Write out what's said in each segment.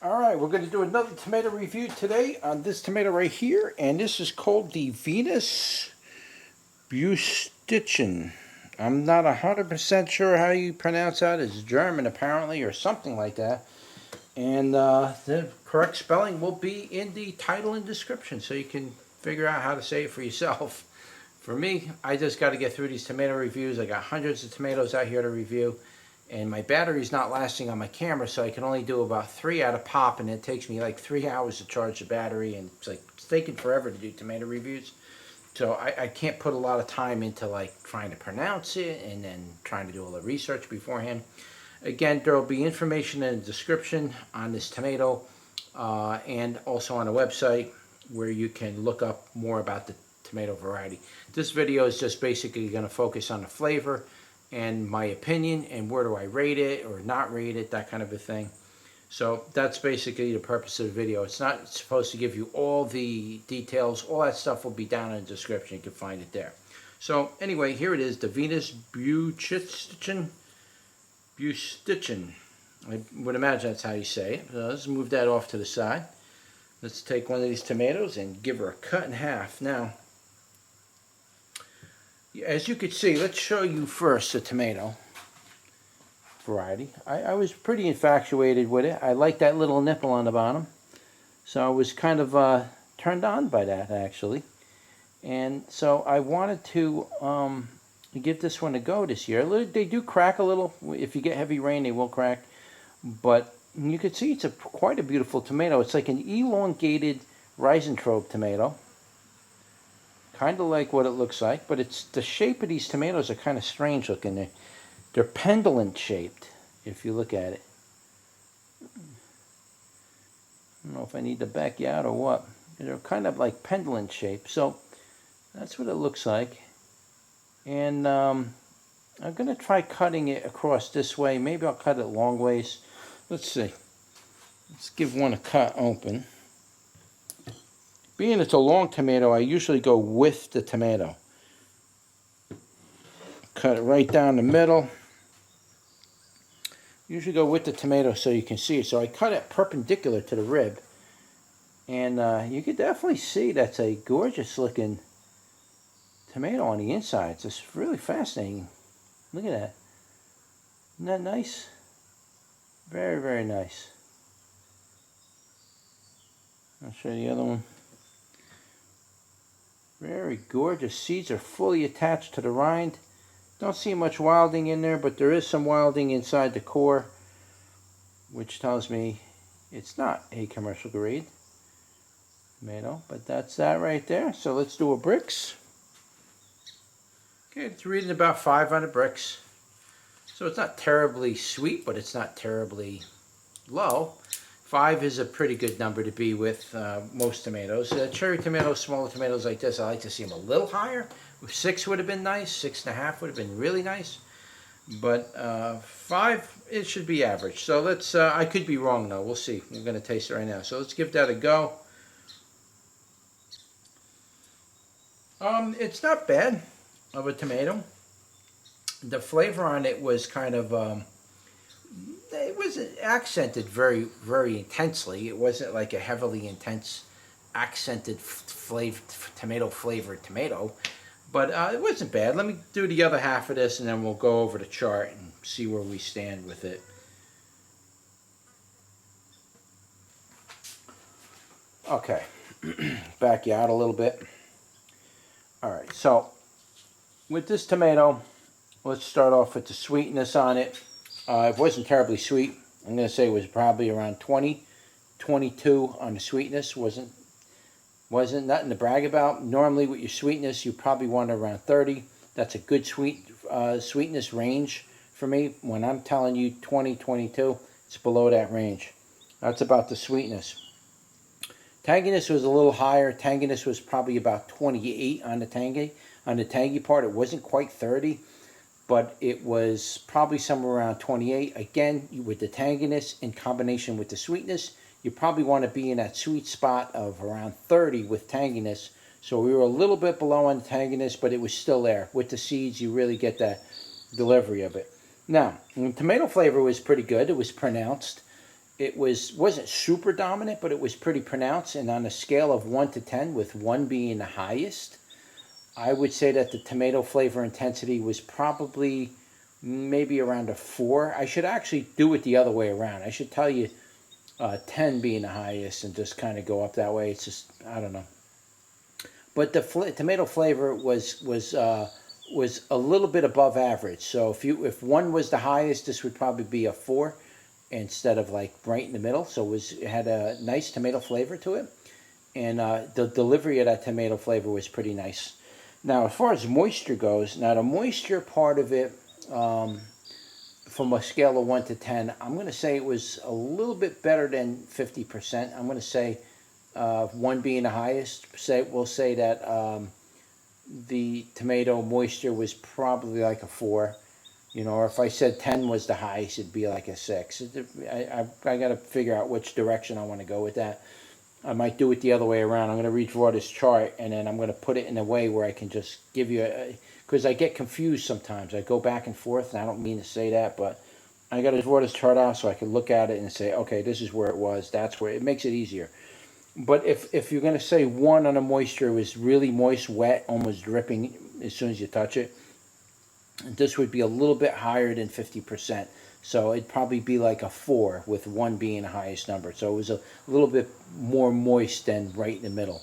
Alright, we're going to do another tomato review today on this tomato right here, and this is called the Venusbrüstchen. I'm not 100% sure how you pronounce that. It's German apparently, or something like that. And the correct spelling will be in the title and description, so you can figure out how to say it for yourself. For me, I just got to get through these tomato reviews. I got hundreds of tomatoes out here to review. And my battery's not lasting on my camera, so I can only do about 3 at a pop, and it takes me like 3 hours to charge the battery, and it's taking forever to do tomato reviews. So I can't put a lot of time into like trying to pronounce it and then trying to do all the research beforehand. Again, there will be information in the description on this tomato and also on the website where you can look up more about the tomato variety. This video is just basically going to focus on the flavor and my opinion and where do I rate it or not rate it, that kind of a thing. So that's basically the purpose of the video. It's not supposed to give you all the details. All that stuff will be down in the description. You can find it there. So anyway, here it is, the Venusbrüstchen. I would imagine that's how you say it. So let's move that off to the side. Let's take one of these tomatoes and give her a cut in half. Now, as you can see, let's show you first the tomato variety. I was pretty infatuated with it. I like that little nipple on the bottom. So I was kind of turned on by that, actually. And so I wanted to give this one a go this year. They do crack a little. If you get heavy rain, they will crack. But you can see it's quite a beautiful tomato. It's like an elongated rhizotrope tomato. Kind of like what it looks like, but it's the shape of these tomatoes are kind of strange looking. They're pendulum shaped, if you look at it. I don't know if I need to back you out or what. They're kind of like pendulum shaped, so that's what it looks like. And I'm going to try cutting it across this way. Maybe I'll cut it long ways. Let's see. Let's give one a cut open. Being it's a long tomato, I usually go with the tomato. Cut it right down the middle. Usually go with the tomato so you can see it. So I cut it perpendicular to the rib. And you can definitely see that's a gorgeous looking tomato on the inside. It's just really fascinating. Look at that. Isn't that nice? Very, very nice. I'll show you the other one. Very gorgeous. Seeds are fully attached to the rind. Don't see much wilding in there, but there is some wilding inside the core, which tells me it's not a commercial grade tomato, but that's that right there. So let's do a Brix. Okay, it's reading about 500 Brix. So it's not terribly sweet, but it's not terribly low. 5 is a pretty good number to be with most tomatoes. Cherry tomatoes, smaller tomatoes like this, I like to see them a little higher. 6 would have been nice. 6.5 would have been really nice. But 5, it should be average. So let's, I could be wrong though. We'll see. We're going to taste it right now. So let's give that a go. It's not bad of a tomato. The flavor on it was kind of... it wasn't accented very, very intensely. It wasn't like a heavily intense, accented tomato flavored tomato. But it wasn't bad. Let me do the other half of this and then we'll go over the chart and see where we stand with it. Okay, back you out a little bit. Alright, so with this tomato, let's start off with the sweetness on it. It wasn't terribly sweet. I'm going to say it was probably around 20, 22 on the sweetness. Wasn't nothing to brag about. Normally with your sweetness, you probably want around 30. That's a good sweetness range for me. When I'm telling you 20, 22, it's below that range. That's about the sweetness. Tanginess was a little higher. Tanginess was probably about 28 on the tangy part. It wasn't quite 30. But it was probably somewhere around 28. Again, with the tanginess in combination with the sweetness, you probably want to be in that sweet spot of around 30 with tanginess. So we were a little bit below on the tanginess, but it was still there. With the seeds, you really get that delivery of it. Now, the tomato flavor was pretty good. It was pronounced. it wasn't super dominant, but it was pretty pronounced. And on a scale of 1 to 10, with 1 being the highest, I would say that the tomato flavor intensity was probably maybe around a 4. I should actually do it the other way around. I should tell you 10 being the highest and just kind of go up that way. It's just, I don't know. But the tomato flavor was a little bit above average. So if 1 was the highest, this would probably be a 4 instead of like right in the middle. So it had a nice tomato flavor to it, and the delivery of that tomato flavor was pretty nice. Now, as far as moisture goes, now the moisture part of it, from a scale of 1 to 10, I'm going to say it was a little bit better than 50%. I'm going to say 1 being the highest. We'll say that the tomato moisture was probably like a 4. Or if I said 10 was the highest, it'd be like a 6. I got to figure out which direction I want to go with that. I might do it the other way around. I'm going to redraw this chart, and then I'm going to put it in a way where I can just give you because I get confused sometimes. I go back and forth, and I don't mean to say that, but I got to draw this chart out so I can look at it and say, okay, this is where it was. That's where it makes it easier. But if you're going to say 1 on the moisture, it was really moist, wet, almost dripping as soon as you touch it, this would be a little bit higher than 50%. So it'd probably be like a 4, with 1 being the highest number. So it was a little bit more moist than right in the middle.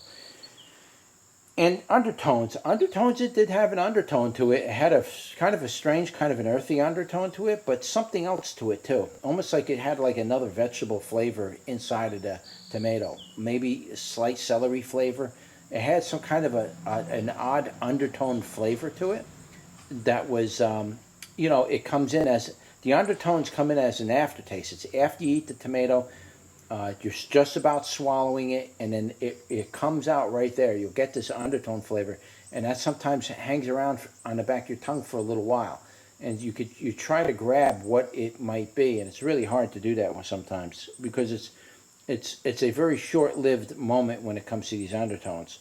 And undertones, it did have an undertone to it. It had a kind of a strange, kind of an earthy undertone to it, but something else to it too. Almost like it had like another vegetable flavor inside of the tomato. Maybe a slight celery flavor. It had some kind of an odd undertone flavor to it that was, it comes in as, the undertones come in as an aftertaste. It's after you eat the tomato, you're just about swallowing it, and then it comes out right there. You'll get this undertone flavor, and that sometimes hangs around on the back of your tongue for a little while. And you try to grab what it might be, and it's really hard to do that one sometimes because it's a very short-lived moment when it comes to these undertones.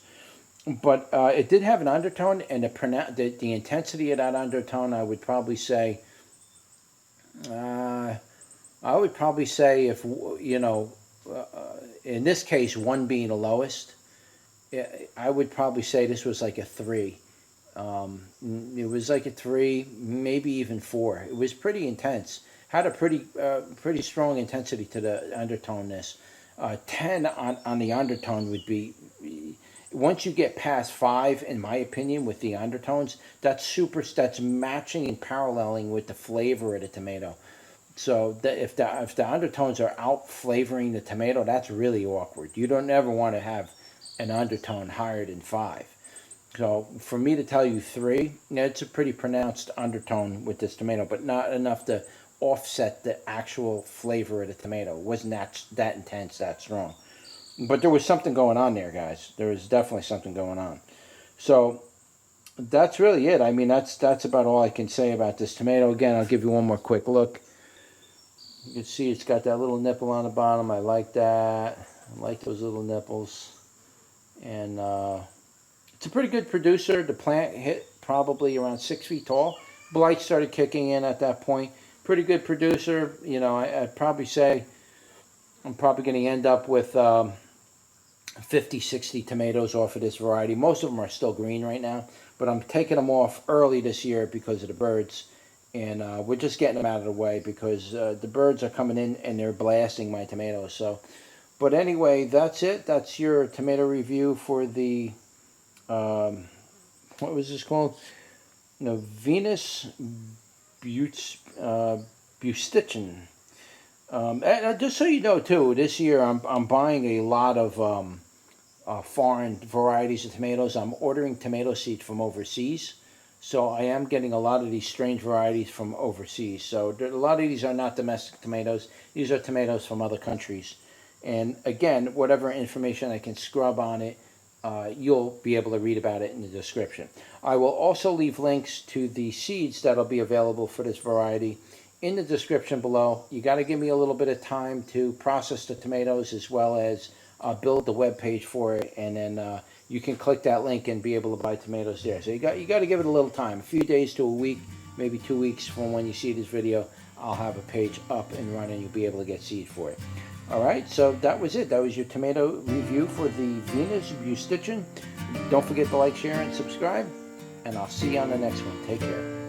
But it did have an undertone, and the intensity of that undertone, I would probably say, if, in this case, 1 being the lowest, I would probably say this was like a 3. It was like a 3, maybe even 4. It was pretty intense. Had a pretty strong intensity to the undertoneness. 10 on the undertone would be, once you get past 5, in my opinion, with the undertones, that's matching and paralleling with the flavor of the tomato. So if the undertones are out flavoring the tomato, that's really awkward. You don't ever want to have an undertone higher than 5. So for me to tell you 3, it's a pretty pronounced undertone with this tomato, but not enough to offset the actual flavor of the tomato. It wasn't that intense, that strong. But there was something going on there, guys. There was definitely something going on. So that's really it. I mean, that's about all I can say about this tomato. Again, I'll give you one more quick look. You can see it's got that little nipple on the bottom. I like that. I like those little nipples. And it's a pretty good producer. The plant hit probably around 6 feet tall. Blight started kicking in at that point. Pretty good producer. I'd probably say I'm probably going to end up with 50, 60 tomatoes off of this variety. Most of them are still green right now, but I'm taking them off early this year because of the birds. And we're just getting them out of the way because the birds are coming in and they're blasting my tomatoes. So, but anyway, that's it. That's your tomato review for the, what was this called? Venusbrüstchen. Just so you know, too, this year I'm buying a lot of foreign varieties of tomatoes. I'm ordering tomato seeds from overseas. So I am getting a lot of these strange varieties from overseas. So a lot of these are not domestic tomatoes. These are tomatoes from other countries. And again, whatever information I can scrub on it, you'll be able to read about it in the description. I will also leave links to the seeds that'll be available for this variety in the description below. You got to give me a little bit of time to process the tomatoes as well as build the web page for it, and then you can click that link and be able to buy tomatoes there. So you got to give it a little time, a few days to a week, maybe 2 weeks from when you see this video. I'll have a page up and running. You'll be able to get seed for it. All right, so that was it. That was your tomato review for the Venusbrüstchen. Don't forget to like, share, and subscribe. And I'll see you on the next one. Take care.